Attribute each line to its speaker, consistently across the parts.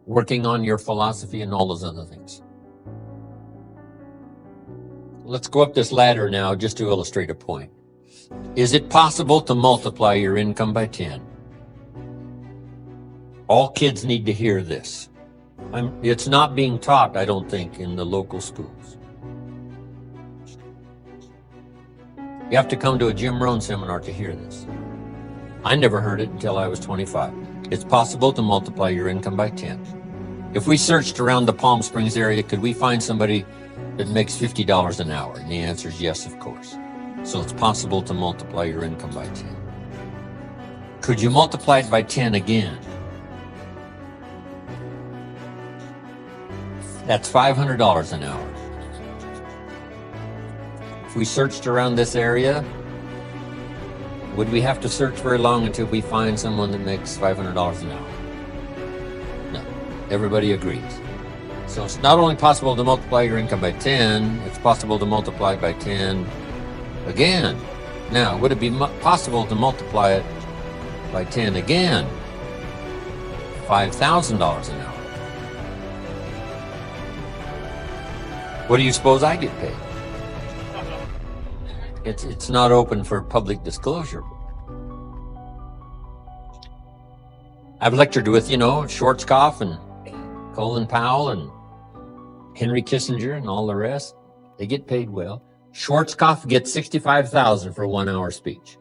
Speaker 1: working on your philosophy and all those other things. Let's go up this ladder now just to illustrate a point. Is it possible to multiply your income by 10? All kids need to hear this. It's not being taught, I don't think, in the local schools. You have to come to a Jim Rohn seminar to hear this. I never heard it until I was 25. It's possible to multiply your income by 10. If we searched around the Palm Springs area, could we find somebody that makes $50 an hour? And the answer is yes, of course. So it's possible to multiply your income by 10. Could you multiply it by 10 again? That's $500 an hour. If we searched around this area, would we have to search very long until we find someone that makes $500 an hour? No, everybody agrees. So it's not only possible to multiply your income by 10, it's possible to multiply by 10 again. Now, would it be possible to multiply it by 10 again? $5,000 an hour. What do you suppose I get paid? It's not open for public disclosure. I've lectured with, Schwarzkopf and Colin Powell and Henry Kissinger and all the rest. They get paid well. Schwarzkopf gets $65,000 for a 1-hour speech.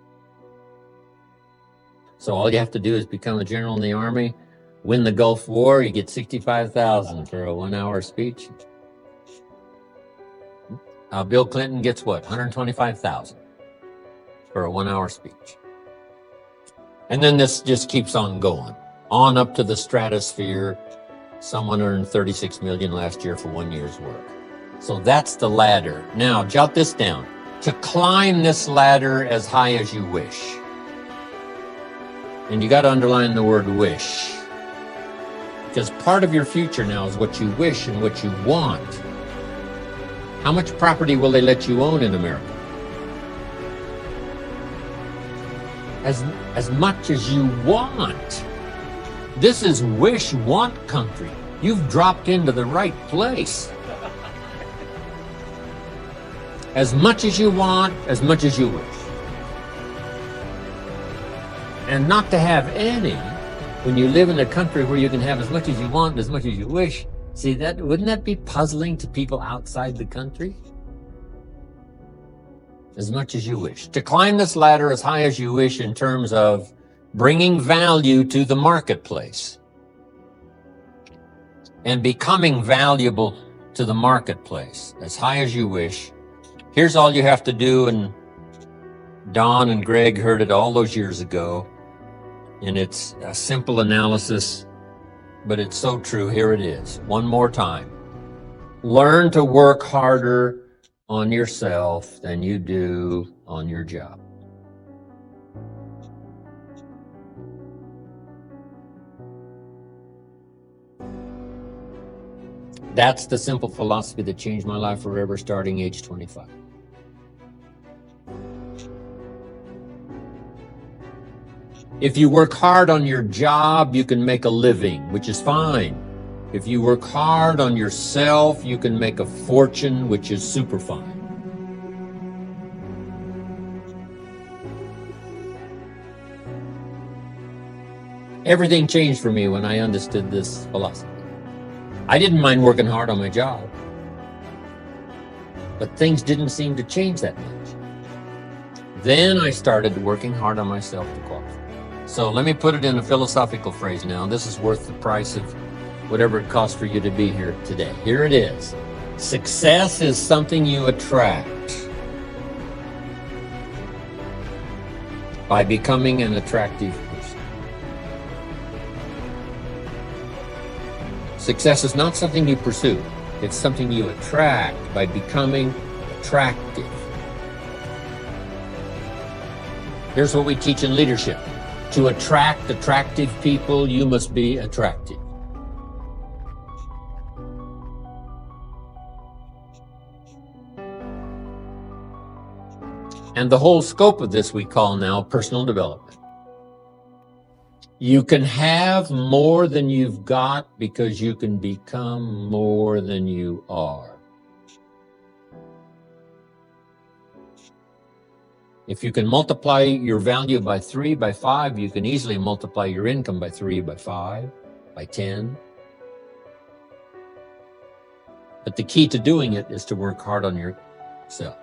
Speaker 1: So all you have to do is become a general in the Army, win the Gulf War, you get $65,000 for a 1-hour speech. Bill Clinton gets what? $125,000 for a 1-hour speech. And then this just keeps on going, on up to the stratosphere. Someone earned $36 million last year for 1 year's work. So that's the ladder. Now, jot this down. To climb this ladder as high as you wish. And you got to underline the word wish. Because part of your future now is what you wish and what you want. How much property will they let you own in America? As much as you want. This is wish-want country. You've dropped into the right place. As much as you want, as much as you wish. And not to have any, when you live in a country where you can have as much as you want, as much as you wish. See, wouldn't that be puzzling to people outside the country? As much as you wish. To climb this ladder as high as you wish in terms of bringing value to the marketplace and becoming valuable to the marketplace as high as you wish. Here's all you have to do, and Don and Greg heard it all those years ago, and it's a simple analysis, but it's so true. Here it is, one more time. Learn to work harder on yourself than you do on your job. That's the simple philosophy that changed my life forever starting age 25. If you work hard on your job, you can make a living, which is fine. If you work hard on yourself, you can make a fortune, which is super fine. Everything changed for me when I understood this philosophy. I didn't mind working hard on my job, but things didn't seem to change that much. Then I started working hard on myself to qualify. So let me put it in a philosophical phrase now. This is worth the price of whatever it costs for you to be here today. Here it is. Success is something you attract by becoming an attractive person. Success is not something you pursue. It's something you attract by becoming attractive. Here's what we teach in leadership. To attract attractive people, you must be attractive. And the whole scope of this we call now personal development. You can have more than you've got because you can become more than you are. If you can multiply your value by 3, by 5, you can easily multiply your income by 3, by 5, by 10. But the key to doing it is to work hard on yourself.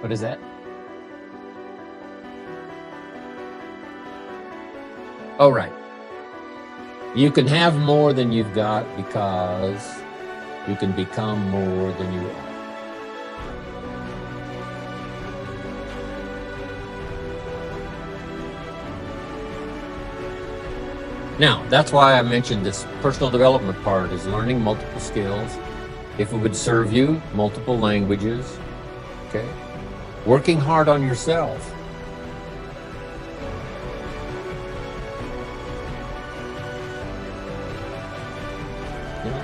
Speaker 1: What is that? Oh, right. You can have more than you've got because you can become more than you are. Now, that's why I mentioned this personal development part is learning multiple skills. If it would serve you, multiple languages, okay? Working hard on yourself. You know,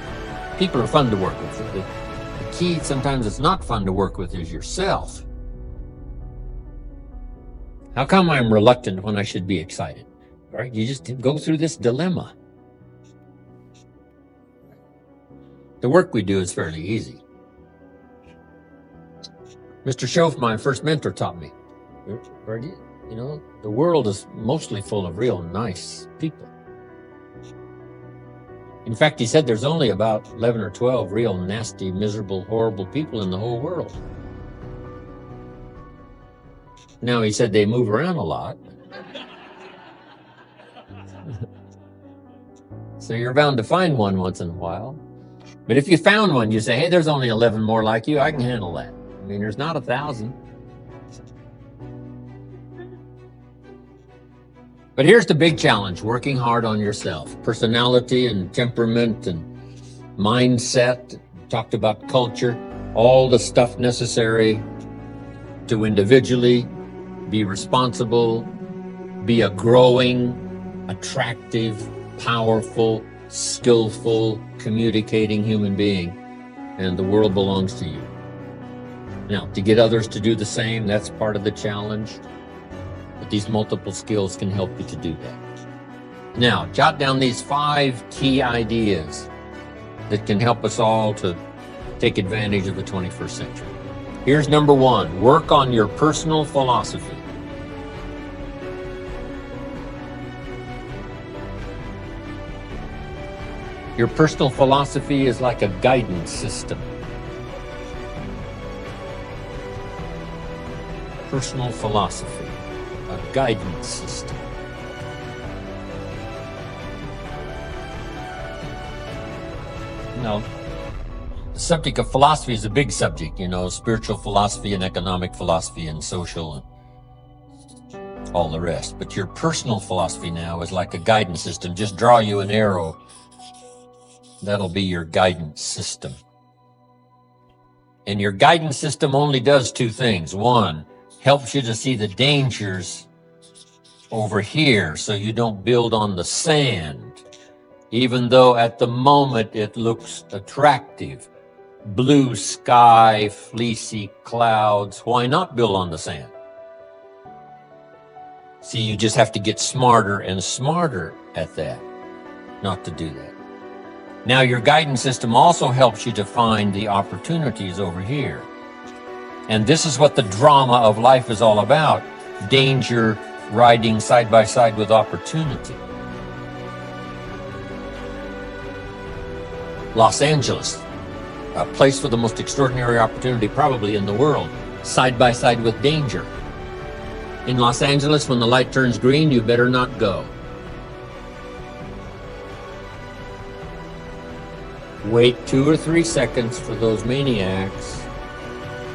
Speaker 1: people are fun to work with. The key, sometimes it's not fun to work with, is yourself. How come I'm reluctant when I should be excited? Right? You just go through this dilemma. The work we do is fairly easy. Mr. Schoaf, my first mentor, taught me, you know, the world is mostly full of real nice people. In fact, he said there's only about 11 or 12 real nasty, miserable, horrible people in the whole world. Now, he said they move around a lot. So you're bound to find one once in a while. But if you found one, you say, hey, there's only 11 more like you. I can handle that. I mean, there's not 1,000. But here's the big challenge, working hard on yourself. Personality and temperament and mindset. Talked about culture. All the stuff necessary to individually be responsible, be a growing, attractive, powerful, skillful, communicating human being, and the world belongs to you. Now, to get others to do the same, that's part of the challenge, but these multiple skills can help you to do that. Now, jot down these 5 key ideas that can help us all to take advantage of the 21st century. Here's number 1, work on your personal philosophy. Your personal philosophy is like a guidance system. Personal philosophy, a guidance system. Now, the subject of philosophy is a big subject, you know, spiritual philosophy and economic philosophy and social and all the rest. But your personal philosophy now is like a guidance system. Just draw you an arrow. That'll be your guidance system. And your guidance system only does 2 things. 1, helps you to see the dangers over here so you don't build on the sand, even though at the moment it looks attractive. Blue sky, fleecy clouds. Why not build on the sand? See, you just have to get smarter and smarter at that, not to do that. Now, your guidance system also helps you to find the opportunities over here. And this is what the drama of life is all about. Danger riding side by side with opportunity. Los Angeles, a place for the most extraordinary opportunity probably in the world, side by side with danger. In Los Angeles, when the light turns green, you better not go. Wait 2 or 3 seconds for those maniacs,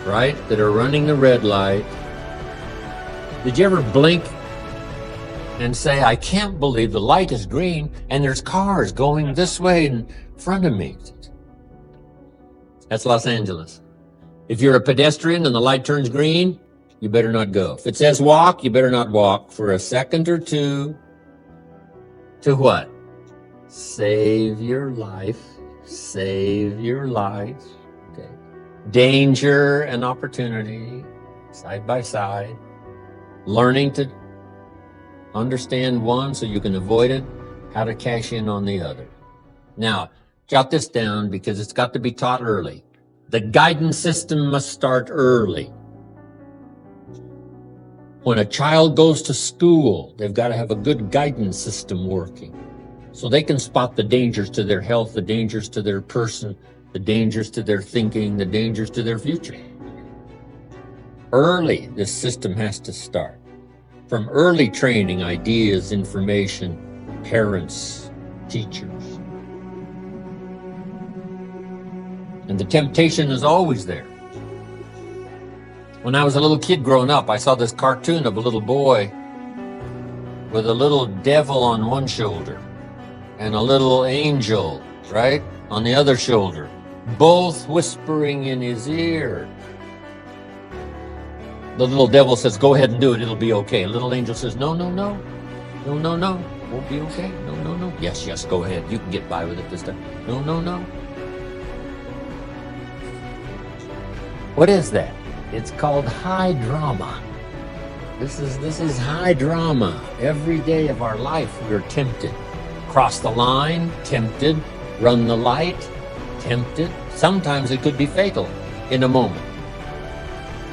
Speaker 1: right, that are running the red light. Did you ever blink and say, I can't believe the light is green and there's cars going this way in front of me? That's Los Angeles. If you're a pedestrian and the light turns green, you better not go. If it says walk, you better not walk for a second or 2 to what? Save your life. Save your life. Okay. Danger and opportunity, side by side. Learning to Understand one so you can avoid it, how to cash in on the other. Now, jot this down because it's got to be taught early. The guidance system must start early. When a child goes to school, they've got to have a good guidance system working so they can spot the dangers to their health, the dangers to their person, the dangers to their thinking, the dangers to their future. Early, this system has to start. From early training, ideas, information, parents, teachers. And the temptation is always there. When I was a little kid growing up, I saw this cartoon of a little boy with a little devil on one shoulder and a little angel, right, on the other shoulder, both whispering in his ear. The little devil says, go ahead and do it, it'll be okay. Little angel says, no, no, no, no, no, no, won't be okay, no, no, no. Yes, yes, go ahead, you can get by with it this time. No, no, no. What is that? It's called high drama. This is high drama. Every day of our life, we're tempted. Cross the line, tempted. Run the light, tempted. Sometimes it could be fatal in a moment.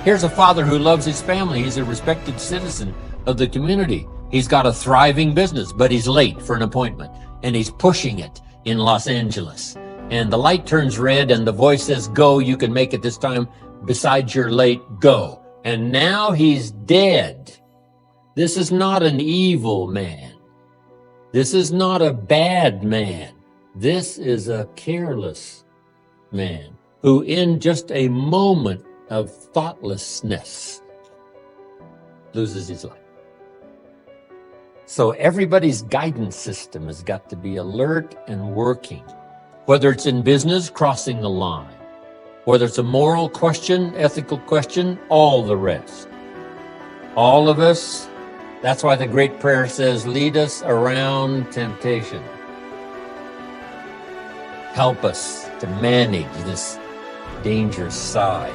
Speaker 1: Here's a father who loves his family. He's a respected citizen of the community. He's got a thriving business, but he's late for an appointment, and he's pushing it in Los Angeles. And the light turns red, and the voice says, go, you can make it this time. Besides, you're late, go. And now he's dead. This is not an evil man. This is not a bad man. This is a careless man who in just a moment of thoughtlessness loses his life. So everybody's guidance system has got to be alert and working. Whether it's in business, crossing the line. Whether it's a moral question, ethical question, all the rest. All of us, that's why the great prayer says, lead us around temptation. Help us to manage this dangerous side.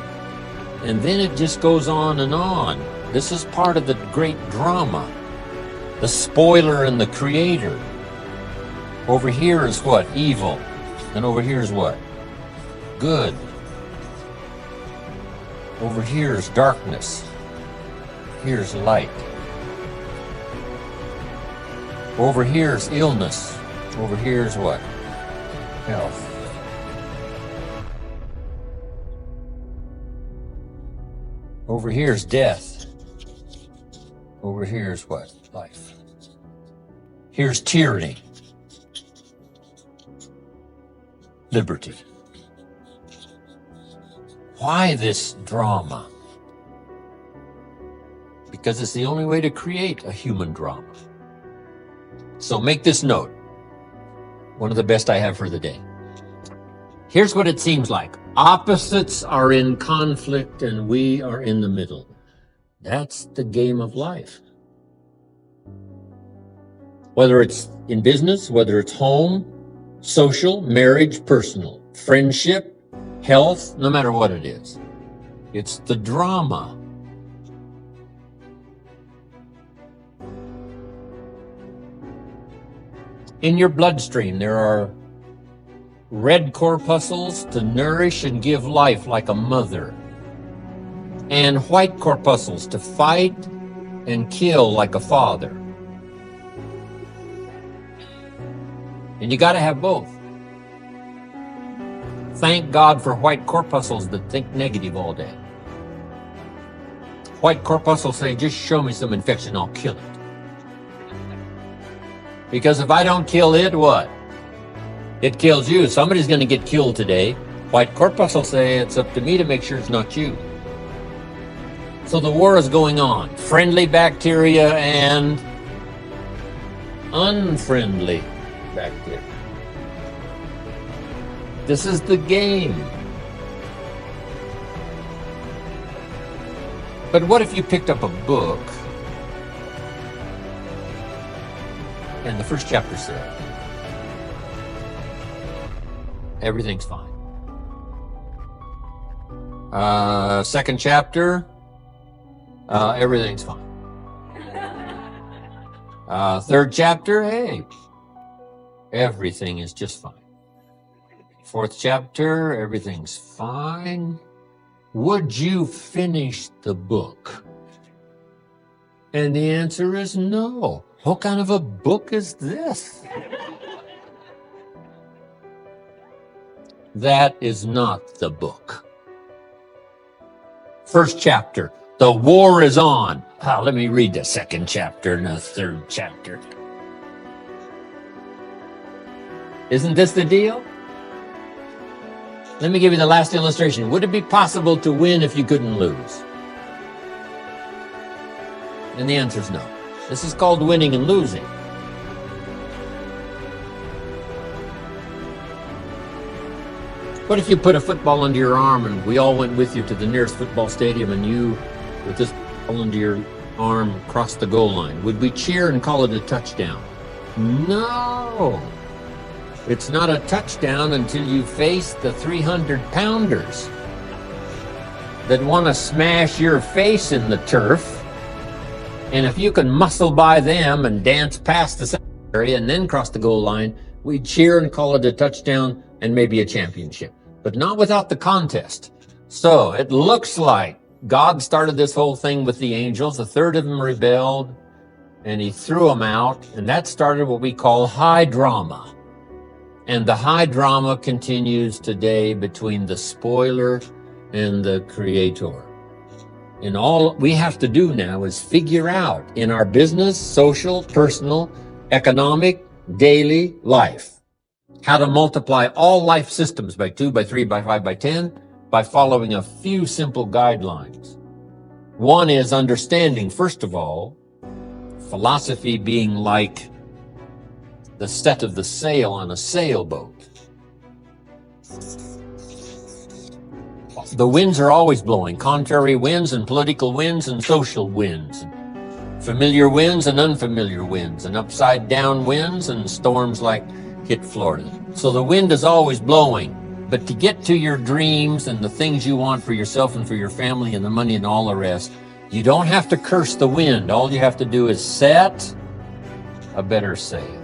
Speaker 1: And then it just goes on and on. This is part of the great drama. The spoiler and the creator. Over here is what? Evil. And over here is what? Good. Over here is darkness. Here's light. Over here is illness. Over here is what? Health. Over here is death. Over here is what? Life. Here's tyranny. Liberty. Why this drama? Because it's the only way to create a human drama. So make this note. One of the best I have for the day. Here's what it seems like. Opposites are in conflict and we are in the middle. That's the game of life. Whether it's in business, whether it's home, social, marriage, personal, friendship, health, no matter what it is. It's the drama. In your bloodstream, there are red corpuscles to nourish and give life like a mother, and white corpuscles to fight and kill like a father. And you got to have both. Thank God for white corpuscles that think negative all day. White corpuscles say, just show me some infection, I'll kill it. Because if I don't kill it, what? It kills you. Somebody's going to get killed today. White corpuscles say, it's up to me to make sure it's not you. So the war is going on. Friendly bacteria and unfriendly bacteria. This is the game. But what if you picked up a book and the first chapter said, everything's fine. Second chapter, everything's fine. Third chapter, hey, everything is just fine. Fourth chapter, everything's fine. Would you finish the book? And the answer is no. What kind of a book is this? That is not the book. First chapter, the war is on. Let me read the second chapter and the third chapter. Isn't this the deal? Let me give you the last illustration. Would it be possible to win if you couldn't lose? And the answer is no. This is called winning and losing. What if you put a football under your arm and we all went with you to the nearest football stadium and you, with this ball under your arm, crossed the goal line? Would we cheer and call it a touchdown? No. It's not a touchdown until you face the 300-pounders that want to smash your face in the turf. And if you can muscle by them and dance past the secondary and then cross the goal line, we cheer and call it a touchdown and maybe a championship, but not without the contest. So it looks like God started this whole thing with the angels. A third of them rebelled and he threw them out. And that started what we call high drama. And the high drama continues today between the spoiler and the creator. And all we have to do now is figure out in our business, social, personal, economic, daily life, how to multiply all life systems by 2, by 3, by 5, by 10, by following a few simple guidelines. One is understanding, first of all, philosophy being like the set of the sail on a sailboat. The winds are always blowing, contrary winds and political winds and social winds, familiar winds and unfamiliar winds, and upside down winds and storms like hit Florida. So the wind is always blowing. But to get to your dreams and the things you want for yourself and for your family and the money and all the rest, you don't have to curse the wind. All you have to do is set a better sail.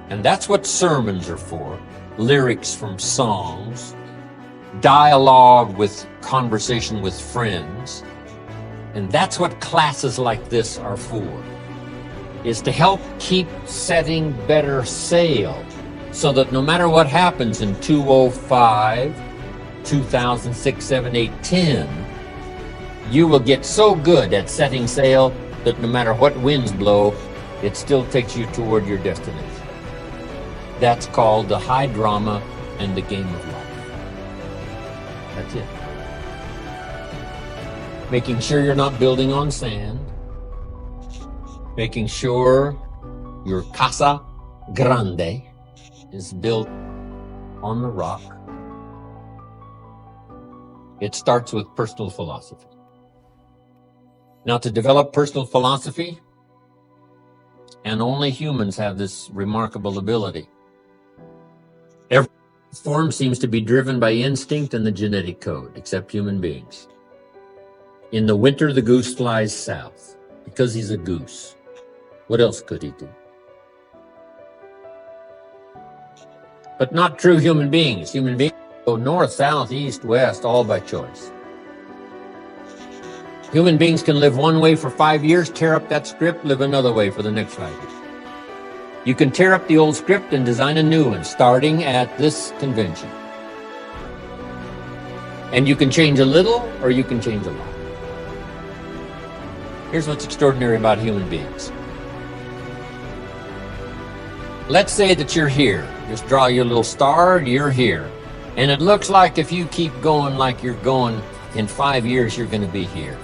Speaker 1: And that's what sermons are for. Lyrics from songs, dialogue with conversation with friends. And that's what classes like this are for, is to help keep setting better sail so that no matter what happens in 2005, 2006, 7, 8, 10, you will get so good at setting sail that no matter what winds blow, it still takes you toward your destination. That's called the high drama and the game of life. That's it. Making sure you're not building on sand. Making sure your casa grande is built on the rock. It starts with personal philosophy. Now, to develop personal philosophy, and only humans have this remarkable ability. Every form seems to be driven by instinct and the genetic code, except human beings. In the winter, the goose flies south because he's a goose. What else could he do? But not true human beings. Human beings go north, south, east, west, all by choice. Human beings can live one way for 5 years, tear up that script, live another way for the next 5 years. You can tear up the old script and design a new one, starting at this convention. And you can change a little, or you can change a lot. Here's what's extraordinary about human beings. Let's say that you're here. Just draw your little star, you're here. And it looks like if you keep going like you're going, in 5 years you're going to be here.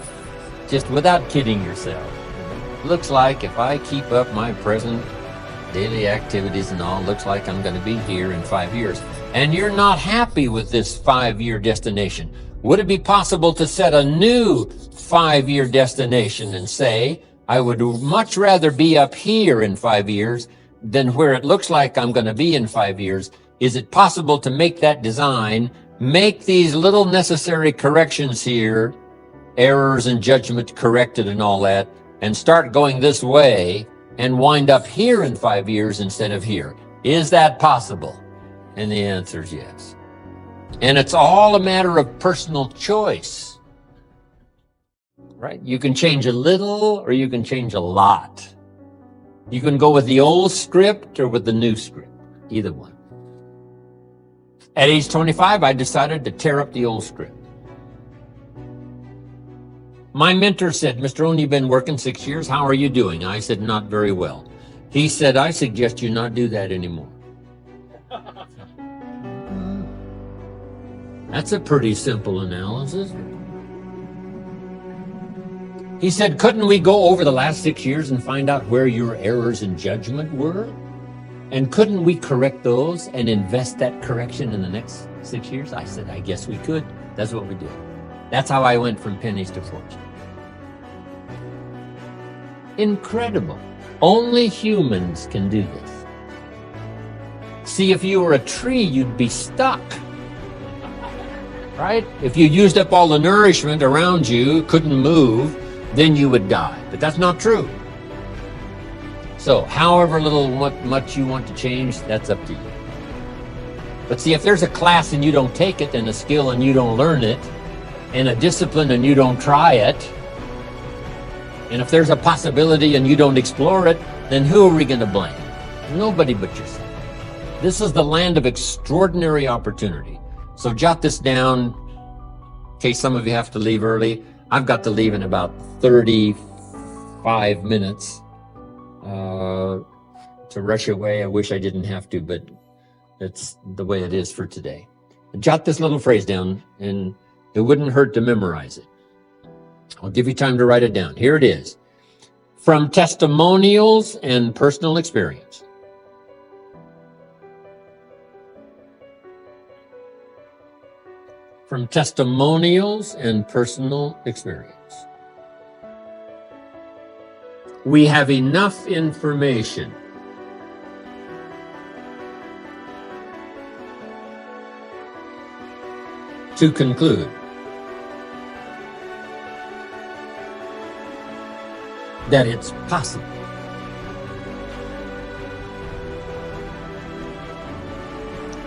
Speaker 1: Just without kidding yourself. Looks like if I keep up my present daily activities and all, looks like I'm going to be here in 5 years. And you're not happy with this 5-year destination. Would it be possible to set a new 5-year destination and say, I would much rather be up here in 5 years than where it looks like I'm going to be in 5 years? Is it possible to make that design, make these little necessary corrections here, errors in judgment corrected and all that, and start going this way and wind up here in 5 years instead of here. Is that possible? And the answer is yes. And it's all a matter of personal choice, right? You can change a little or you can change a lot. You can go with the old script or with the new script, either one. At age 25, I decided to tear up the old script. My mentor said, Mr. Rohn, you've been working 6 years. How are you doing? I said, not very well. He said, I suggest you not do that anymore. That's a pretty simple analysis. He said, couldn't we go over the last 6 years and find out where your errors in judgment were? And couldn't we correct those and invest that correction in the next 6 years? I said, I guess we could. That's what we did. That's how I went from pennies to fortune. Incredible. Only humans can do this. See, if you were a tree, you'd be stuck. Right? If you used up all the nourishment around you, couldn't move, then you would die. But that's not true. So, however little, much you want to change, that's up to you. But see, if there's a class and you don't take it, and a skill and you don't learn it, and a discipline and you don't try it, and if there's a possibility and you don't explore it, then who are we going to blame? Nobody but yourself. This is the land of extraordinary opportunity. So jot this down in case some of you have to leave early. I've got to leave in about 35 minutes to rush away. I wish I didn't have to, but it's the way it is for today. Jot this little phrase down, and it wouldn't hurt to memorize it. I'll give you time to write it down. Here it is. From testimonials and personal experience. From testimonials and personal experience. We have enough information to conclude that it's possible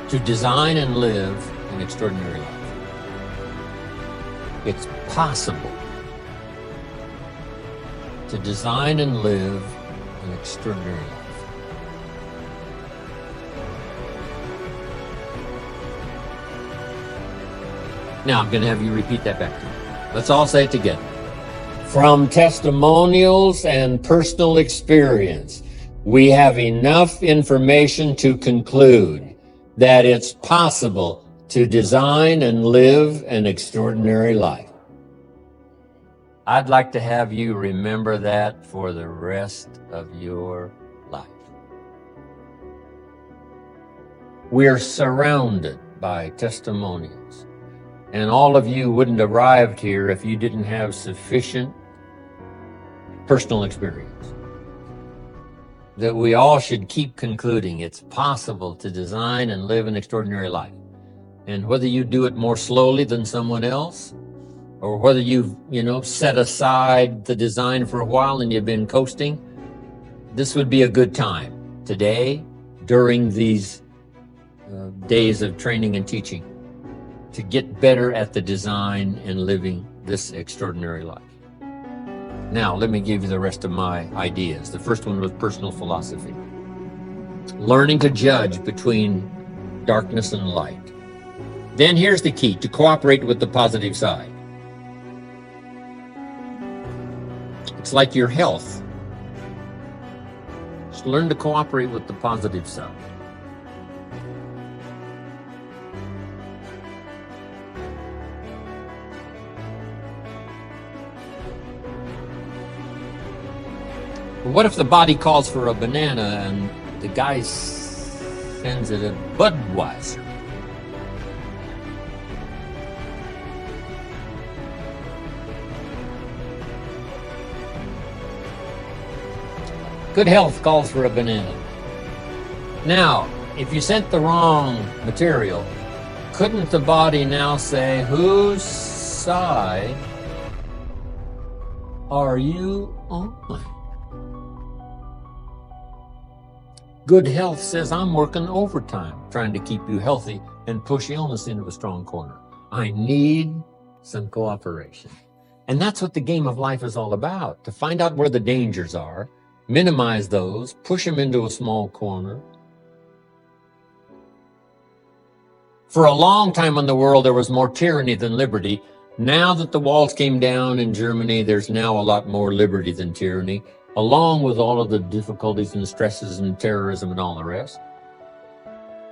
Speaker 1: to design and live an extraordinary life. It's possible to design and live an extraordinary life. Now I'm going to have you repeat that back to me. Let's all say it together. From testimonials and personal experience, we have enough information to conclude that it's possible to design and live an extraordinary life. I'd like to have you remember that for the rest of your life. We're surrounded by testimonials, and all of you wouldn't have arrived here if you didn't have sufficient personal experience. That we all should keep concluding it's possible to design and live an extraordinary life. And whether you do it more slowly than someone else, or whether you've, set aside the design for a while and you've been coasting, this would be a good time today, during these days of training and teaching, to get better at the design and living this extraordinary life. Now, let me give you the rest of my ideas. The first one was personal philosophy. Learning to judge between darkness and light. Then here's the key: to cooperate with the positive side. It's like your health. Just learn to cooperate with the positive side. What if the body calls for a banana and the guy sends it a Budweiser? Good health calls for a banana. Now, if you sent the wrong material, couldn't the body now say, whose side are you on? Good health says I'm working overtime, trying to keep you healthy and push illness into a strong corner. I need some cooperation. And that's what the game of life is all about, to find out where the dangers are, minimize those, push them into a small corner. For a long time in the world, there was more tyranny than liberty. Now that the walls came down in Germany, there's now a lot more liberty than tyranny, along with all of the difficulties and stresses and terrorism and all the rest.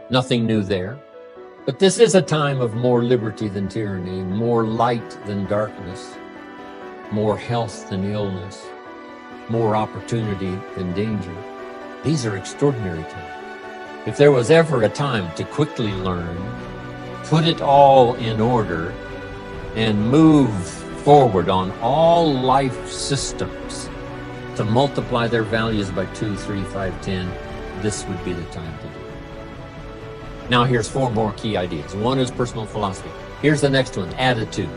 Speaker 1: Nothing new there. But this is a time of more liberty than tyranny, more light than darkness, more health than illness, more opportunity than danger. These are extraordinary times. If there was ever a time to quickly learn, put it all in order, and move forward on all life systems to multiply their values by 2, 3, 5, 10, this would be the time to do it. Now here's 4 more key ideas. 1 is personal philosophy. Here's the next one, attitude.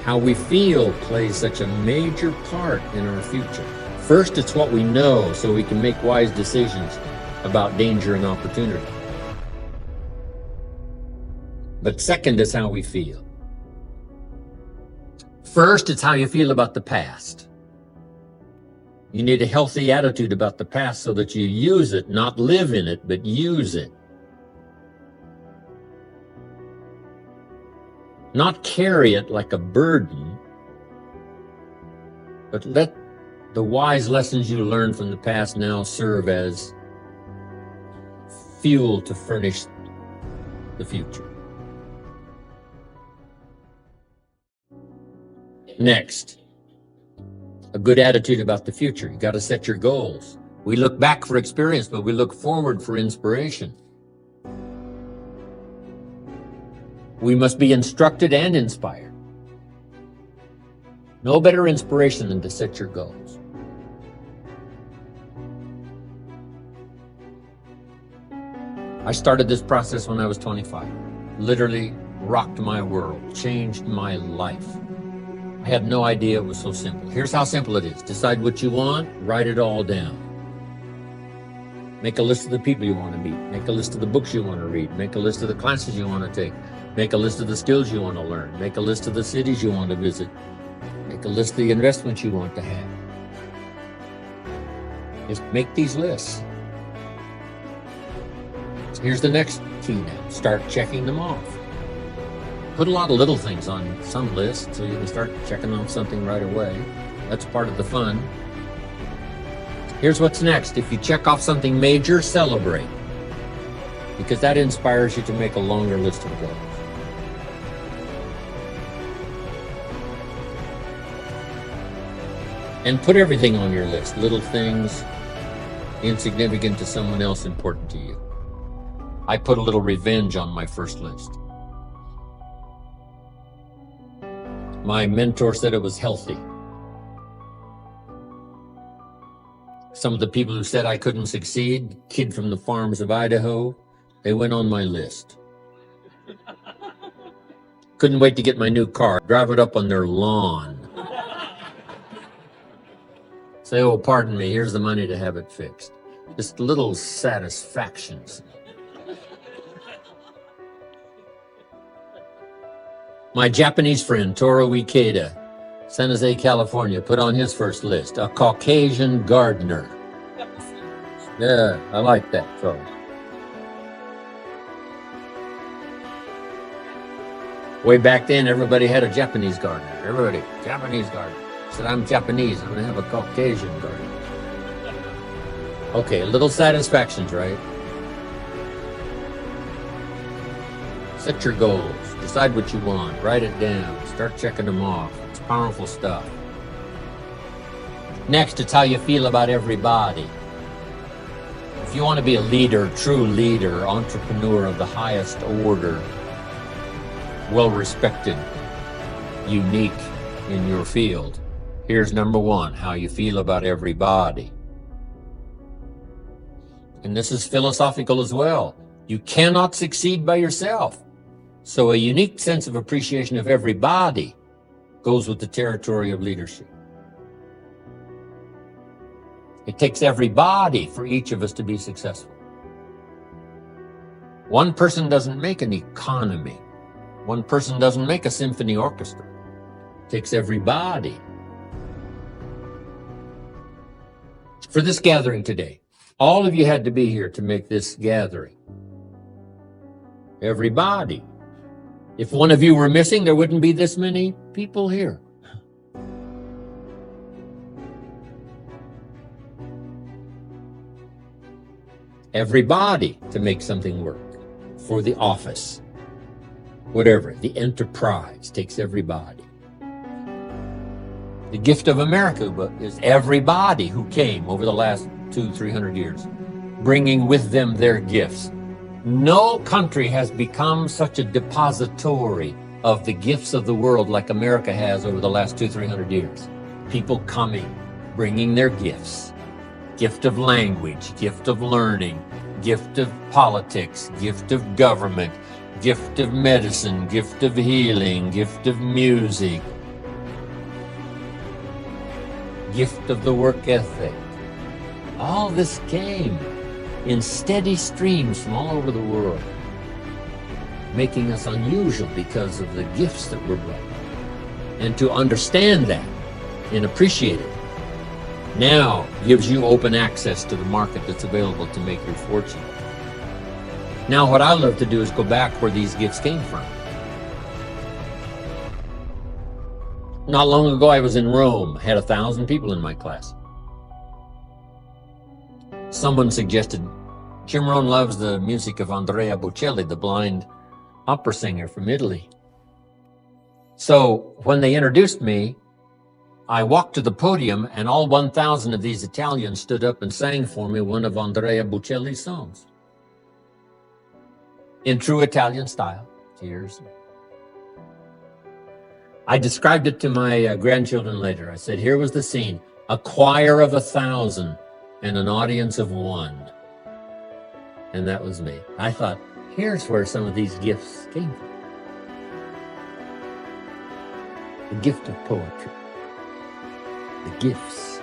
Speaker 1: How we feel plays such a major part in our future. First, it's what we know so we can make wise decisions about danger and opportunity. But second is how we feel. First, it's how you feel about the past. You need a healthy attitude about the past so that you use it, not live in it, but use it. Not carry it like a burden, but let the wise lessons you learned from the past now serve as fuel to furnish the future. Next, a good attitude about the future. You got to set your goals. We look back for experience, but we look forward for inspiration. We must be instructed and inspired. No better inspiration than to set your goals. I started this process when I was 25. Literally rocked my world, changed my life. I had no idea it was so simple. Here's how simple it is. Decide what you want, write it all down. Make a list of the people you want to meet. Make a list of the books you want to read. Make a list of the classes you want to take. Make a list of the skills you want to learn. Make a list of the cities you want to visit. Make a list of the investments you want to have. Just make these lists. So here's the next key now. Start checking them off. Put a lot of little things on some list so you can start checking off something right away. That's part of the fun. Here's what's next. If you check off something major, celebrate, because that inspires you to make a longer list of goals. And put everything on your list, little things, insignificant to someone else, important to you. I put a little revenge on my first list. My mentor said it was healthy. Some of the people who said I couldn't succeed, kid from the farms of Idaho, they went on my list. Couldn't wait to get my new car, drive it up on their lawn. Say, oh, pardon me, here's the money to have it fixed. Just little satisfactions. My Japanese friend, Toru Ikeda, San Jose, California, put on his first list, a Caucasian gardener. Yeah, I like that fellow. Way back then, everybody had a Japanese gardener. Everybody, Japanese gardener. I said, I'm Japanese, I'm gonna have a Caucasian gardener. Okay, little satisfactions, right? Set your goals. Decide what you want. Write it down. Start checking them off. It's powerful stuff. Next, it's how you feel about everybody. If you want to be a leader, true leader, entrepreneur of the highest order, well-respected, unique in your field, here's number 1, how you feel about everybody. And this is philosophical as well. You cannot succeed by yourself. So a unique sense of appreciation of everybody goes with the territory of leadership. It takes everybody for each of us to be successful. One person doesn't make an economy. One person doesn't make a symphony orchestra. It takes everybody. For this gathering today, all of you had to be here to make this gathering. Everybody. If one of you were missing, there wouldn't be this many people here. Everybody to make something work. For the office, whatever, the enterprise takes everybody. The gift of America is everybody who came over the last 200-300 years, bringing with them their gifts. No country has become such a depository of the gifts of the world like America has over the last 200-300 years. People coming, bringing their gifts. Gift of language, gift of learning, gift of politics, gift of government, gift of medicine, gift of healing, gift of music, gift of the work ethic. All this came in steady streams from all over the world, making us unusual because of the gifts that were brought. And to understand that and appreciate it now gives you open access to the market that's available to make your fortune. Now what I love to do is go back where these gifts came from. Not long ago I was in Rome, had 1,000 people in my class. Someone suggested, Jim Rohn loves the music of Andrea Bocelli, the blind opera singer from Italy. So when they introduced me, I walked to the podium and all 1,000 of these Italians stood up and sang for me one of Andrea Bocelli's songs. In true Italian style, tears. I described it to my grandchildren later. I said, here was the scene, a choir of 1,000 and an audience of 1. And that was me. I thought, here's where some of these gifts came from. The gift of poetry. The gifts.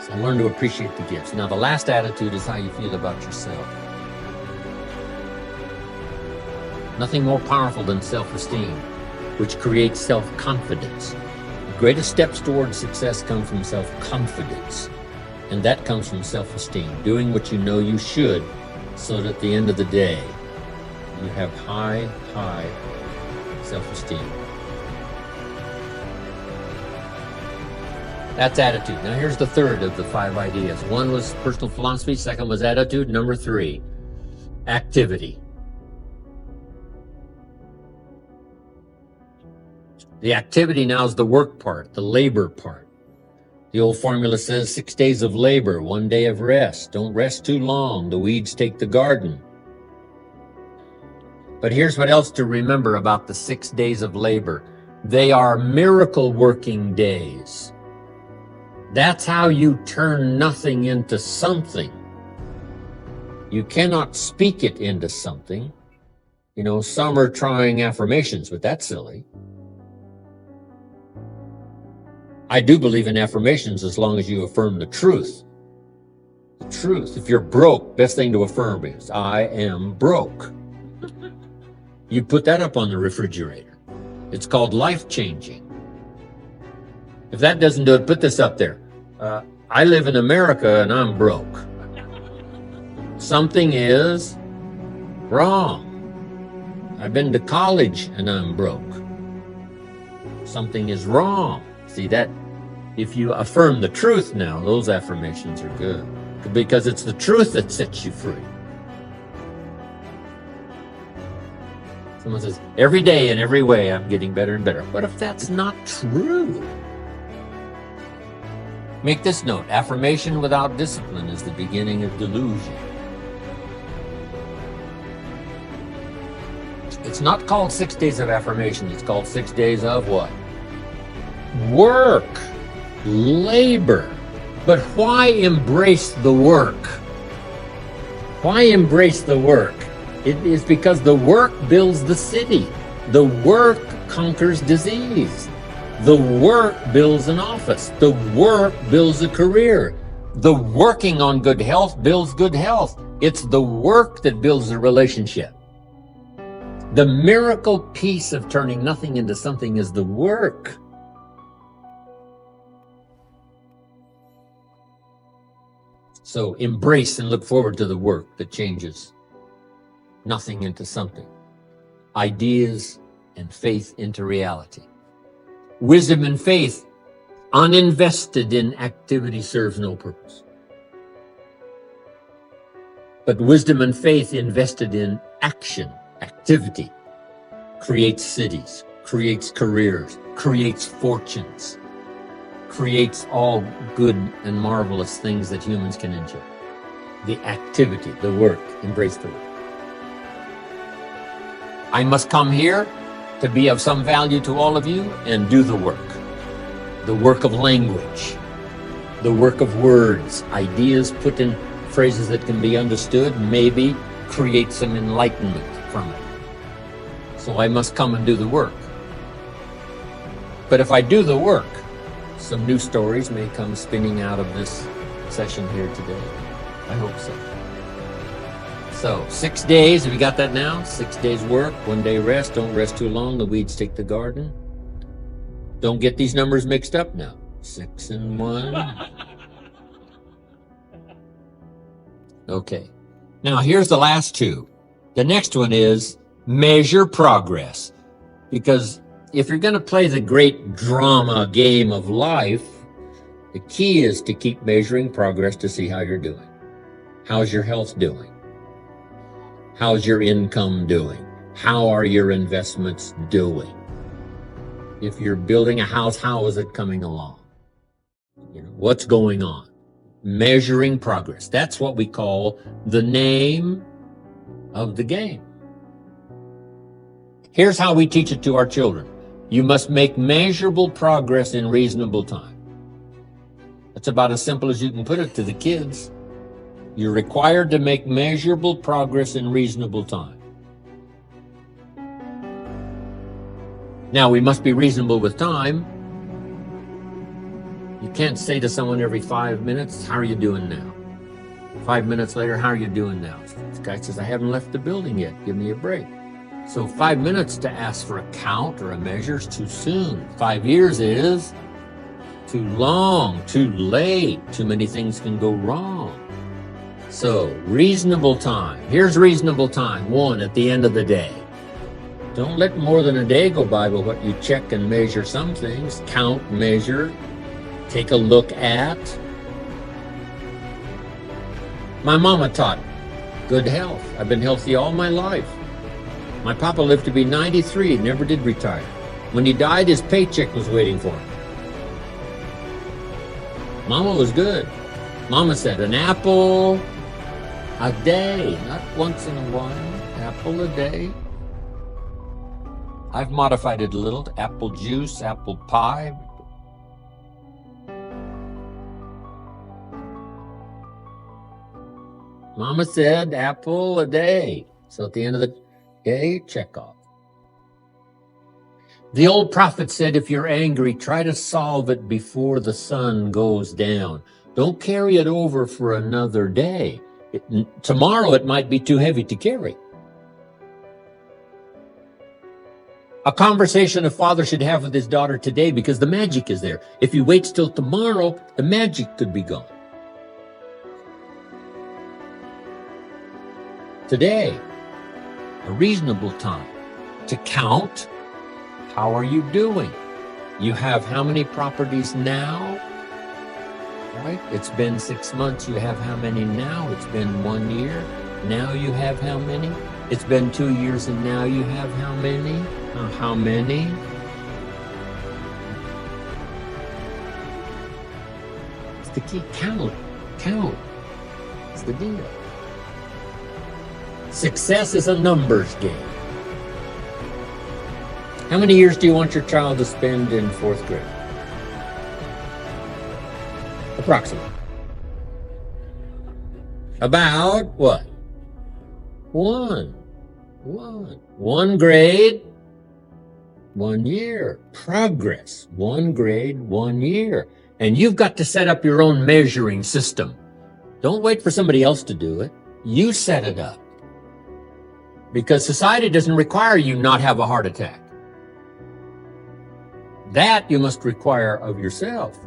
Speaker 1: So I learned to appreciate the gifts. Now the last attitude is how you feel about yourself. Nothing more powerful than self-esteem, which creates self-confidence. The greatest steps towards success come from self-confidence, and that comes from self-esteem, doing what you know you should, so that at the end of the day, you have high self-esteem. That's attitude. Now here's the third of the 5 ideas. 1 was personal philosophy, 2nd was attitude, number 3, activity. The activity now is the work part, the labor part. The old formula says 6 days of labor, 1 day of rest. Don't rest too long, the weeds take the garden. But here's what else to remember about the 6 days of labor. They are miracle working days. That's how you turn nothing into something. You cannot speak it into something. You know, some are trying affirmations, but that's silly. I do believe in affirmations as long as you affirm the truth. The truth. If you're broke, best thing to affirm is, I am broke. You put that up on the refrigerator. It's called life-changing. If that doesn't do it, put this up there. I live in America and I'm broke. Something is wrong. I've been to college and I'm broke. Something is wrong. See that? If you affirm the truth now, those affirmations are good. Because it's the truth that sets you free. Someone says, every day in every way I'm getting better and better. What if that's not true? Make this note, affirmation without discipline is the beginning of delusion. It's not called 6 days of affirmation, it's called 6 days of what? Work, labor. But why embrace the work? Why embrace the work? It is because the work builds the city. The work conquers disease. The work builds an office. The work builds a career. The working on good health builds good health. It's the work that builds a relationship. The miracle piece of turning nothing into something is the work. So embrace and look forward to the work that changes nothing into something. Ideas and faith into reality. Wisdom and faith, uninvested in activity, serves no purpose. But wisdom and faith invested in action, activity, creates cities, creates careers, creates fortunes, creates all good and marvelous things that humans can enjoy. The activity, the work, embrace the work. I must come here to be of some value to all of you and do the work. The work of language, the work of words, ideas put in phrases that can be understood, maybe create some enlightenment from it. So I must come and do the work. But if I do the work, some new stories may come spinning out of this session here today. I hope so. So 6 days, have you got that now? 6 days work, 1 day rest. Don't rest too long, the weeds take the garden. Don't get these numbers mixed up now. 6 and 1. Okay. Now here's the last two. The next one is measure progress. Because if you're going to play the great drama game of life, the key is to keep measuring progress to see how you're doing. How's your health doing? How's your income doing? How are your investments doing? If you're building a house, how is it coming along? What's going on? Measuring progress. That's what we call the name of the game. Here's how we teach it to our children. You must make measurable progress in reasonable time. That's about as simple as you can put it to the kids. You're required to make measurable progress in reasonable time. Now, we must be reasonable with time. You can't say to someone every 5 minutes, how are you doing now? 5 minutes later, how are you doing now? This guy says, I haven't left the building yet. Give me a break. So 5 minutes to ask for a count or a measure is too soon. 5 years is too long, too late. Too many things can go wrong. So reasonable time. Here's reasonable time. 1, at the end of the day. Don't let more than a day go by with what you check and measure some things. Count, measure, take a look at. My mama taught good health. I've been healthy all my life. My papa lived to be 93, never did retire. When he died, his paycheck was waiting for him. Mama was good. Mama said, an apple a day, not once in a while, apple a day. I've modified it a little to apple juice, apple pie. Mama said apple a day. So at the end of the day, check off. The old prophet said, if you're angry, try to solve it before the sun goes down. Don't carry it over for another day. Tomorrow it might be too heavy to carry. A conversation a father should have with his daughter today, because the magic is there. If he waits till tomorrow, the magic could be gone. Today, a reasonable time to count. How are you doing? You have how many properties now? Right? It's been 6 months. You have how many now? It's been 1 year. Now you have how many? It's been 2 years, and now you have how many? How many? It's the key. Count. Count. It's the deal. Success is a numbers game. How many years do you want your child to spend in 4th grade? Approximately. About what? One grade. 1 year. Progress, 1 grade, 1 year. And you've got to set up your own measuring system. Don't wait for somebody else to do it. You set it up. Because society doesn't require you not have a heart attack. That you must require of yourself.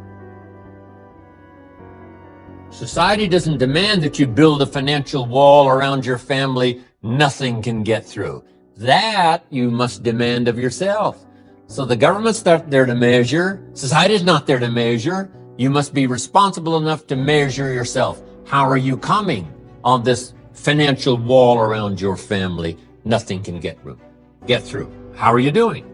Speaker 1: Society doesn't demand that you build a financial wall around your family nothing can get through. That you must demand of yourself. So the government's not there to measure. Society's not there to measure. You must be responsible enough to measure yourself. How are you coming on this financial wall around your family? Nothing can get through. How are you doing?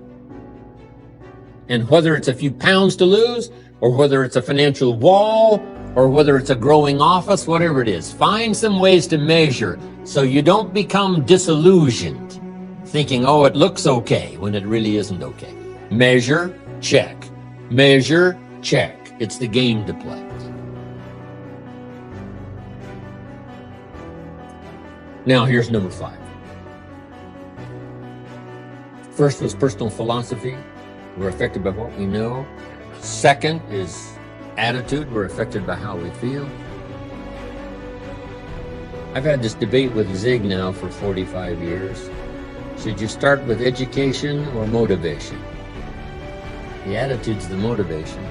Speaker 1: And whether it's a few pounds to lose, or whether it's a financial wall, or whether it's a growing office, whatever it is, find some ways to measure so you don't become disillusioned, thinking, oh, it looks okay, when it really isn't okay. Measure, check. Measure, check. It's the game to play. Now, here's number 5. First was personal philosophy. We're affected by what we know. Second is attitude. We're affected by how we feel. I've had this debate with Zig now for 45 years. Should you start with education or motivation? The attitude's the motivation.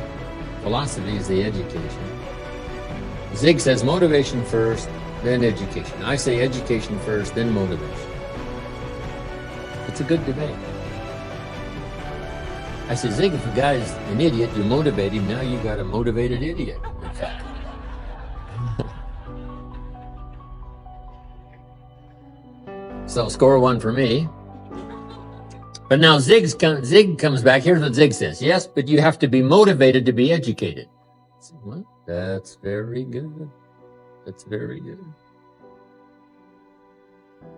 Speaker 1: Philosophy is the education. Zig says motivation first, then education. I say education first, then motivation. It's a good debate. I say, Zig, if a guy's an idiot, you motivate him. Now you got a motivated idiot, in fact. So score 1 for me. But now Zig comes back. Here's what Zig says. Yes, but you have to be motivated to be educated. I said, what? That's very good. That's very good.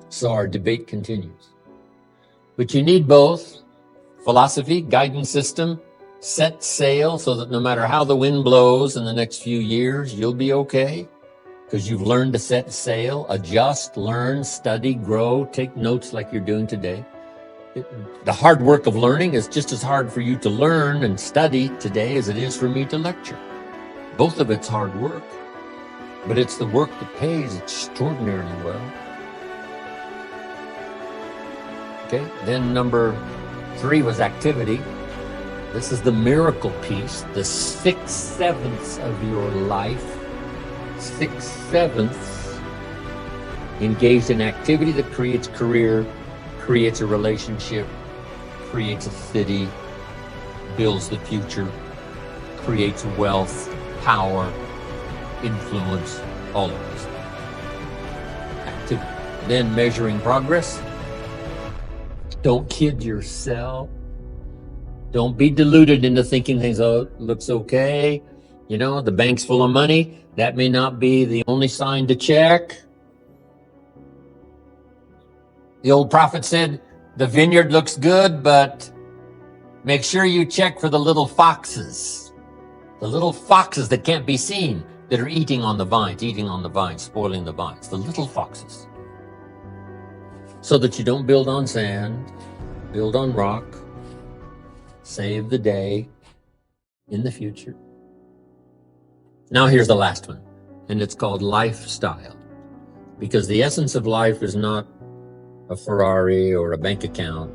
Speaker 1: So our debate continues. But you need both. Philosophy, guidance system, set sail so that no matter how the wind blows in the next few years, you'll be okay because you've learned to set sail, adjust, learn, study, grow, take notes like you're doing today. The hard work of learning is just as hard for you to learn and study today as it is for me to lecture. Both of it's hard work, but it's the work that pays extraordinarily well. Okay, then number 3 was activity. This is the miracle piece, the 6/7 of your life. 6/7 engaged in activity that creates career, creates a relationship, creates a city, builds the future, creates wealth, power, influence, all of this. Activity. Then measuring progress. Don't kid yourself. Don't be deluded into thinking things, oh, it looks okay. You know, the bank's full of money. That may not be the only sign to check. The old prophet said, the vineyard looks good, but make sure you check for the little foxes. The little foxes that can't be seen that are eating on the vines, spoiling the vines. The little foxes. So that you don't build on sand, build on rock, save the day in the future. Now here's the last one, and it's called lifestyle. Because the essence of life is not a Ferrari or a bank account.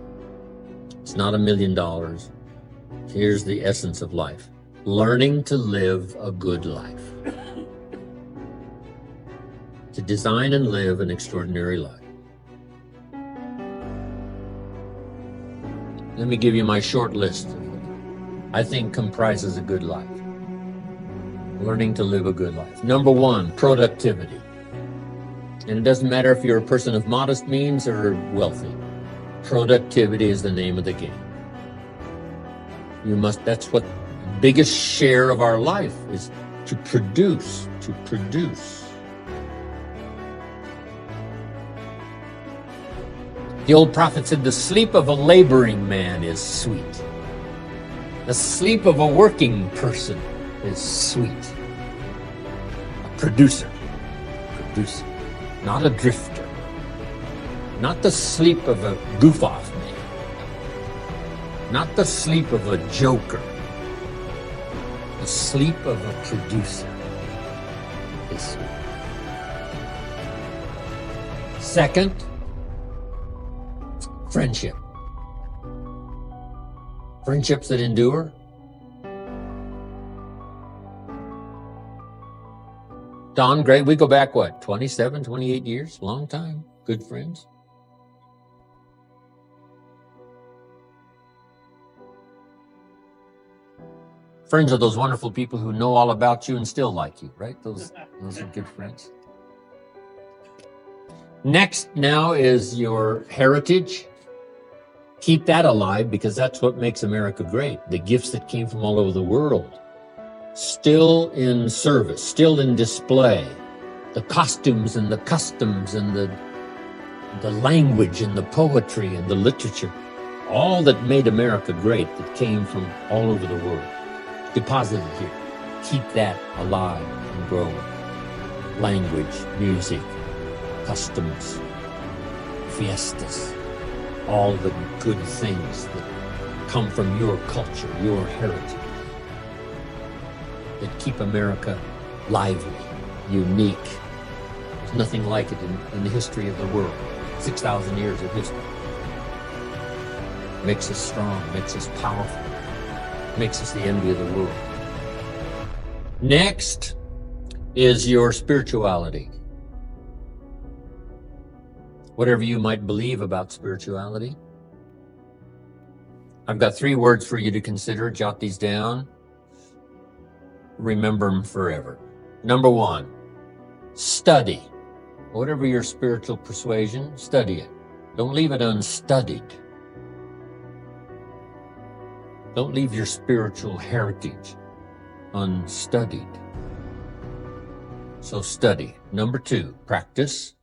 Speaker 1: It's not $1 million. Here's the essence of life. Learning to live a good life. To design and live an extraordinary life. Let me give you my short list of what I think comprises a good life. Learning to live a good life. Number 1, productivity. And it doesn't matter if you're a person of modest means or wealthy. Productivity is the name of the game. That's what the biggest share of our life is, to produce. The old prophet said, the sleep of a laboring man is sweet. The sleep of a working person is sweet. A producer, not a drifter. Not the sleep of a goof-off man. Not the sleep of a joker. The sleep of a producer is sweet. Second, friendship. Friendships that endure. Don, Greg, we go back, what, 27, 28 years? Long time. Good friends. Friends are those wonderful people who know all about you and still like you, right? Those are good friends. Next now is your heritage. Keep that alive, because that's what makes America great. The gifts that came from all over the world. Still in service, still in display. The costumes and the customs and the language and the poetry and the literature. All that made America great that came from all over the world. Deposited here. Keep that alive and growing. Language, music, customs, fiestas, all the good things that come from your culture, your heritage, that keep America lively, unique. There's nothing like it in the history of the world. 6,000 years of history. Makes us strong, makes us powerful. Makes us the envy of the world. Next is your spirituality. Whatever you might believe about spirituality. I've got 3 words for you to consider. Jot these down. Remember them forever. Number 1, study. Whatever your spiritual persuasion, study it. Don't leave it unstudied. Don't leave your spiritual heritage unstudied. So study. Number 2, practice.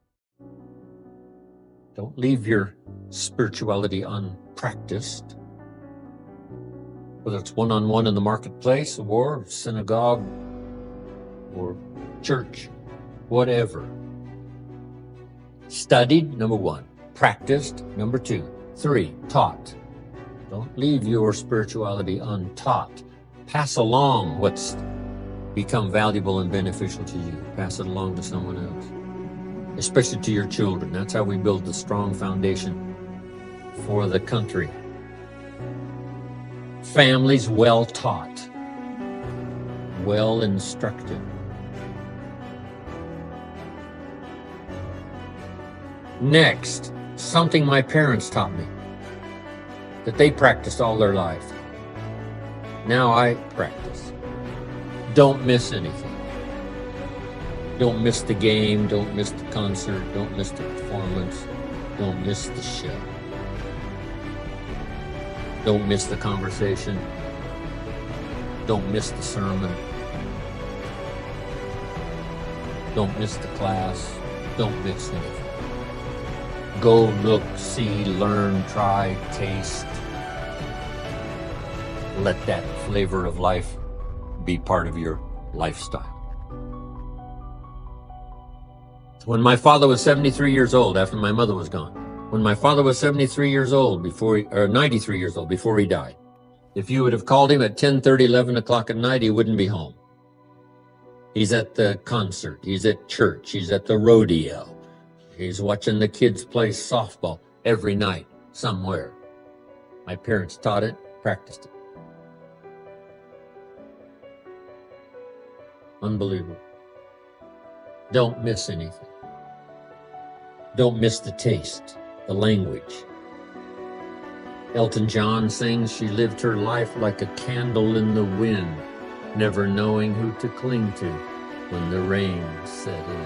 Speaker 1: Don't leave your spirituality unpracticed. Whether it's one-on-one in the marketplace or synagogue or church, whatever. Studied, number 1. Practiced, number 2. 3, taught. Don't leave your spirituality untaught. Pass along what's become valuable and beneficial to you. Pass it along to someone else, especially to your children. That's how we build the strong foundation for the country. Families well taught, well instructed. Next, something my parents taught me that they practiced all their life. Now I practice. Don't miss anything. Don't miss the game. Don't miss the concert. Don't miss the performance. Don't miss the show. Don't miss the conversation. Don't miss the sermon. Don't miss the class. Don't miss anything. Go, look, see, learn, try, taste. Let that flavor of life be part of your lifestyle. When my father was 73 years old, after my mother was gone, when my father was 73 years old, 93 years old, before he died, if you would have called him at 10:30, 11 o'clock at night, he wouldn't be home. He's at the concert. He's at church. He's at the rodeo. He's watching the kids play softball every night somewhere. My parents taught it, practiced it. Unbelievable. Don't miss anything. Don't miss the taste, the language. Elton John sings, she lived her life like a candle in the wind, never knowing who to cling to when the rain set in.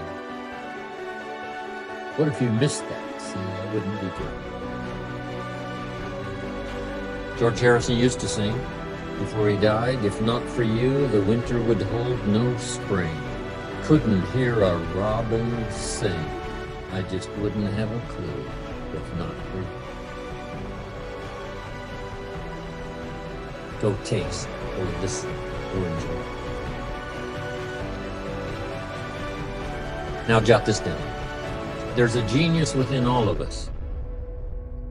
Speaker 1: What if you missed that? See, that wouldn't be good. George Harrison used to sing before he died, if not for you, the winter would hold no spring. Couldn't hear a robin sing. I just wouldn't have a clue if not for you. Go taste, go listen, go enjoy. Now jot this down. There's a genius within all of us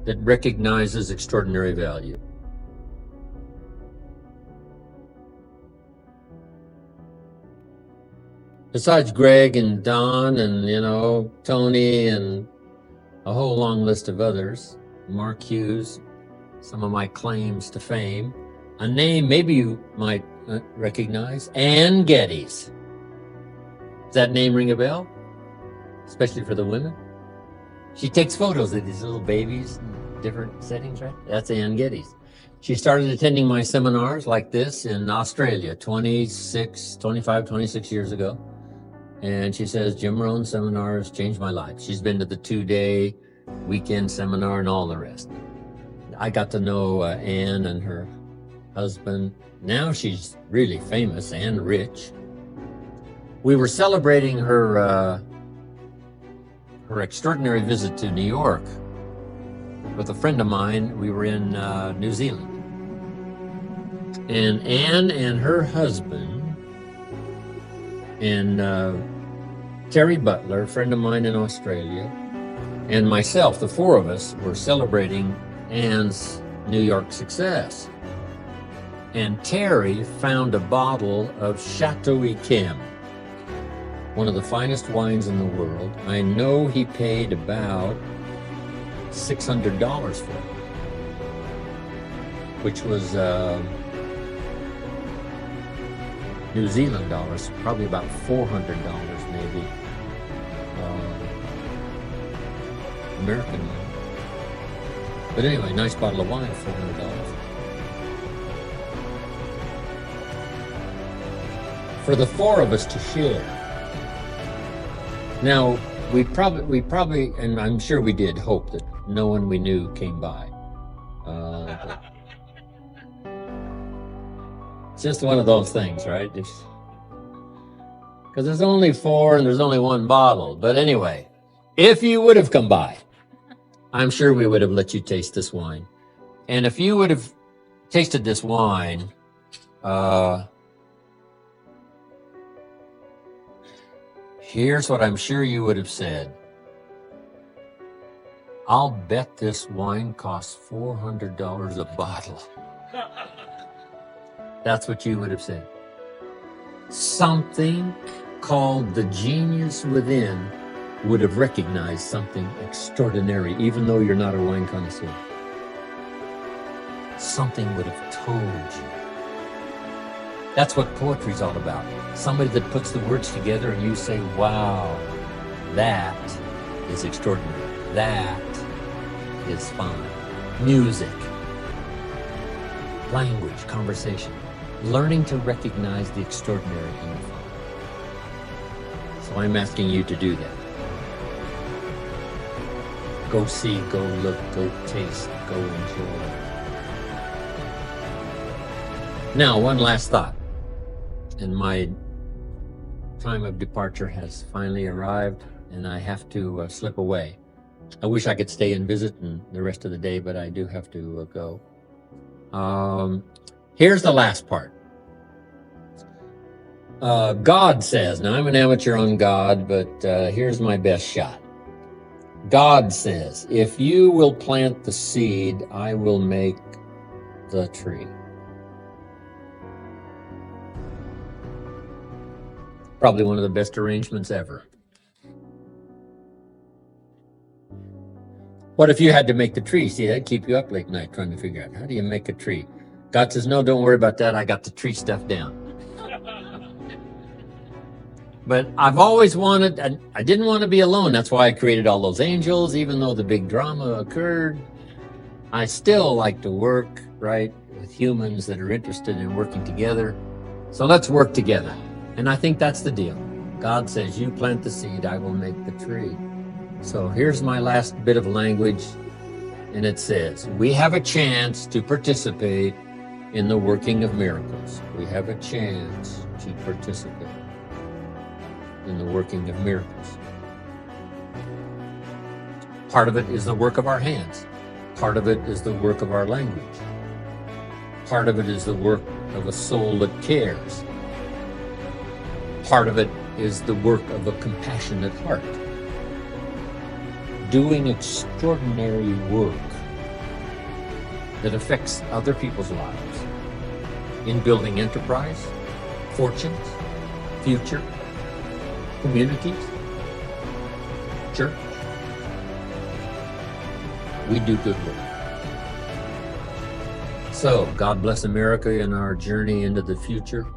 Speaker 1: that recognizes extraordinary value. besides Greg and Don and, Tony and a whole long list of others, Mark Hughes, some of my claims to fame, a name maybe you might recognize, Ann Geddes. Does that name ring a bell? Especially for the women. She takes photos of these little babies in different settings, right? That's Ann Geddes. She started attending my seminars like this in Australia 25, 26 years ago. And she says, Jim Rohn seminars changed my life. She's been to the 2-day weekend seminar and all the rest. I got to know Ann and her husband. Now she's really famous and rich. We were celebrating her extraordinary visit to New York with a friend of mine. We were in New Zealand. And Ann and her husband and Terry Butler, a friend of mine in Australia, and myself, the four of us, were celebrating Ann's New York success. And Terry found a bottle of Chateau Yquem, one of the finest wines in the world. I know he paid about $600 for it, which was New Zealand dollars, probably about $400 maybe, American money. But anyway, nice bottle of wine, $400. For the four of us to share. Now, we probably, and I'm sure we did, hope that no one we knew came by. It's just one of those things, right? Because there's only four and there's only one bottle. But anyway, if you would have come by, I'm sure we would have let you taste this wine. And if you would have tasted this wine, here's what I'm sure you would have said. I'll bet this wine costs $400 a bottle. That's what you would have said. Something called the genius within would have recognized something extraordinary, even though you're not a wine connoisseur. Something would have told you. That's what poetry's all about. Somebody that puts the words together and you say, wow, that is extraordinary. That is fine. Music, language, conversation, learning to recognize the extraordinary in the fine. So I'm asking you to do that. Go see, go look, go taste, go enjoy. Now, one last thought. And my time of departure has finally arrived, and I have to slip away. I wish I could stay and visit the rest of the day, but I do have to go. Here's the last part. God says, now I'm an amateur on God, but here's my best shot. God says, if you will plant the seed, I will make the tree. Probably one of the best arrangements ever. What if you had to make the tree? See, that'd keep you up late night trying to figure out, how do you make a tree? God says, no, don't worry about that. I got the tree stuff down. But I've always wanted, I didn't want to be alone. That's why I created all those angels, even though the big drama occurred. I still like to work, right, with humans that are interested in working together. So let's work together. And I think that's the deal. God says, you plant the seed, I will make the tree. So here's my last bit of language. And it says, we have a chance to participate in the working of miracles. We have a chance to participate in the working of miracles. Part of it is the work of our hands. Part of it is the work of our language. Part of it is the work of a soul that cares. Part of it is the work of a compassionate heart. Doing extraordinary work that affects other people's lives in building enterprise, fortunes, future, communities, church. We do good work. So, God bless America in our journey into the future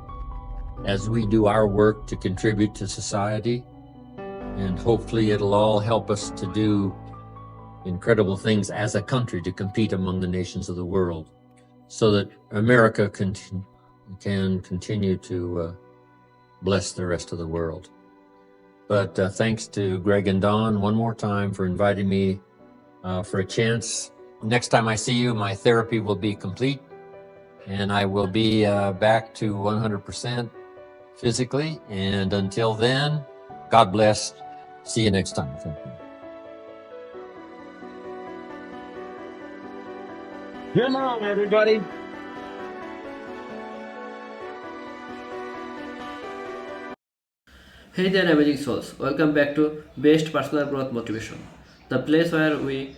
Speaker 1: as we do our work to contribute to society. And hopefully it'll all help us to do incredible things as a country to compete among the nations of the world so that America can continue to bless the rest of the world. But thanks to Greg and Don one more time for inviting me for a chance. Next time I see you, my therapy will be complete and I will be back to 100% physically. And until then, God bless. See you next time. Thank you.
Speaker 2: Come on, everybody.
Speaker 3: Hey there, amazing souls. Welcome back to Best Personal Growth Motivation, the place where we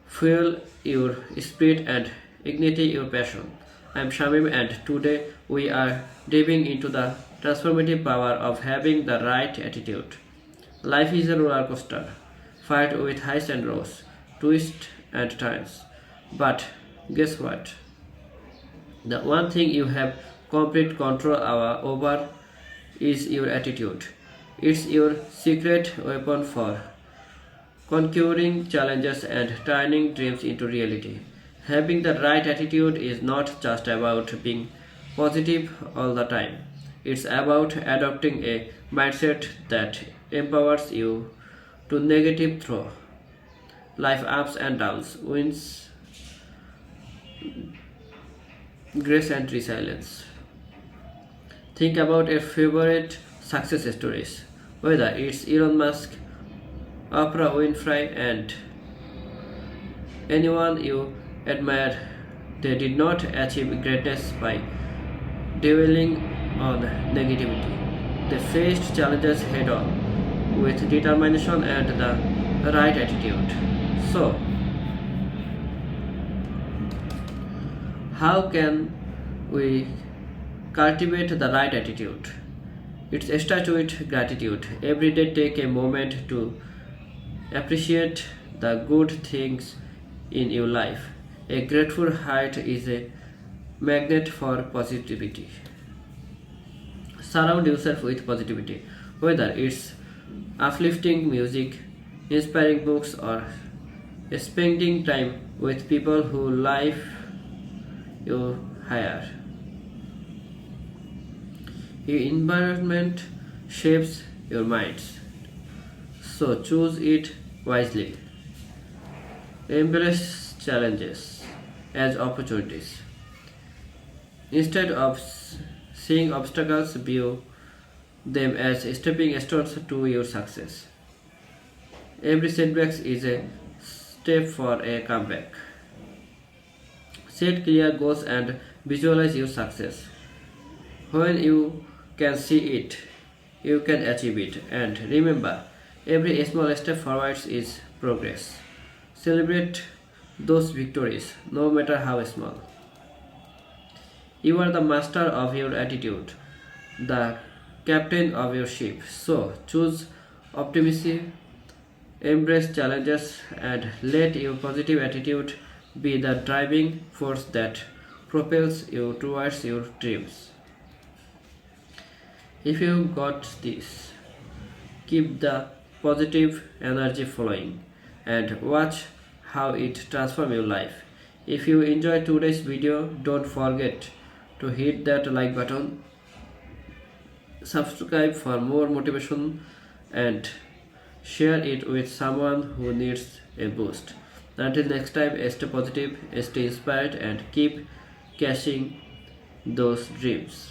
Speaker 3: fuel your spirit and ignite your passion. I'm Shamim, and today we are diving into the transformative power of having the right attitude. Life is a roller coaster, filled with highs and lows, twists and turns. But guess what? The one thing you have complete control over is your attitude. It's your secret weapon for conquering challenges and turning dreams into reality. Having the right attitude is not just about being positive all the time. It's about adopting a mindset that empowers you to negative through life ups and downs, wins, grace and resilience. Think about your favorite success stories, whether it's Elon Musk, Oprah Winfrey, and anyone you admire. They did not achieve greatness by dwelling on negativity. They faced challenges head on with determination and the right attitude. So, how can we cultivate the right attitude? It starts with gratitude. Every day, take a moment to appreciate the good things in your life. A grateful heart is a magnet for positivity. Surround yourself with positivity, whether it's uplifting music, inspiring books, or spending time with people who lift you higher. Your environment shapes your minds, so choose it wisely. Embrace challenges as opportunities. Instead of seeing obstacles, view them as stepping stones to your success. Every setback is a step for a comeback. Set clear goals and visualize your success. When you can see it, you can achieve it. And remember, every small step forward is progress. Celebrate those victories, no matter how small. You are the master of your attitude, the captain of your ship. So choose optimism, embrace challenges, and let your positive attitude be the driving force that propels you towards your dreams. If you got this, keep the positive energy flowing and watch how it transforms your life. If you enjoyed today's video, don't forget to hit that like button, subscribe for more motivation, and share it with someone who needs a boost. Until next time, stay positive, stay inspired, and keep cashing those dreams.